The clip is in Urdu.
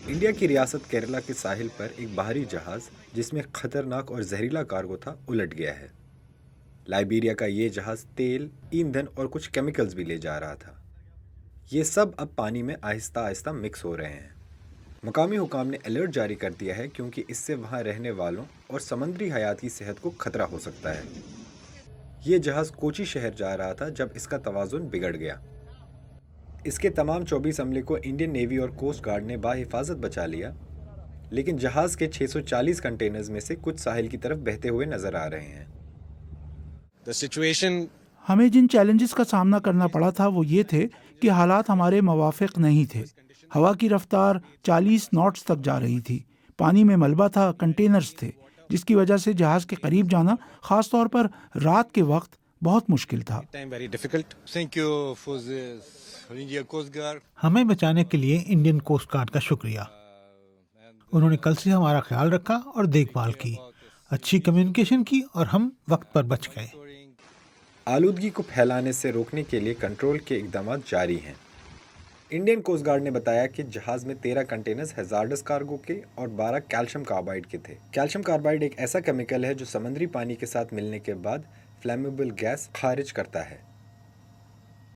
انڈیا کی ریاست کیرلا کے ساحل پر ایک باہری جہاز جس میں خطرناک اور زہریلا کارگو تھا الٹ گیا ہے۔ لائبیریا کا یہ جہاز تیل، ایندھن اور کچھ کیمیکلز بھی لے جا رہا تھا۔ یہ سب اب پانی میں آہستہ آہستہ مکس ہو رہے ہیں۔ مقامی حکام نے الرٹ جاری کر دیا ہے کیونکہ اس سے وہاں رہنے والوں اور سمندری حیات کی صحت کو خطرہ ہو سکتا ہے۔ یہ جہاز کوچی شہر جا رہا تھا جب اس کا توازن بگڑ گیا۔ اس کے تمام 24 عملے کو انڈین نیوی اور کوسٹ گارڈ نے بحفاظت بچا لیا، لیکن جہاز کے 640 کنٹینرز میں سے کچھ ساحل کی طرف بہتے ہوئے نظر آ رہے ہیں۔ ہمیں جن چیلنجز کا سامنا کرنا پڑا تھا وہ یہ تھے کہ حالات ہمارے موافق نہیں تھے۔ ہوا کی رفتار 40 ناٹس تک جا رہی تھی، پانی میں ملبہ تھا، کنٹینرز تھے، جس کی وجہ سے جہاز کے قریب جانا خاص طور پر رات کے وقت بہت مشکل تھا۔ ہمیں بچانے کے لیے انڈین کوسٹ گارڈ کا شکریہ۔ انہوں نے کل سے ہمارا خیال رکھا اور دیکھ بھال کی، اچھی کمیونیکیشن کی اور ہم وقت پر بچ گئے۔ آلودگی کو پھیلانے سے روکنے کے لیے کنٹرول کے اقدامات جاری ہیں۔ انڈین کوسٹ گارڈ نے بتایا کہ جہاز میں 13 کنٹینرز ہیزارڈس کارگو کے اور 12 کیلشیم کاربائڈ کے تھے۔ کیلشیم کاربائڈ ایک ایسا کیمیکل ہے جو سمندری پانی کے ساتھ ملنے کے بعد فلیمیبل گیس خارج کرتا ہے۔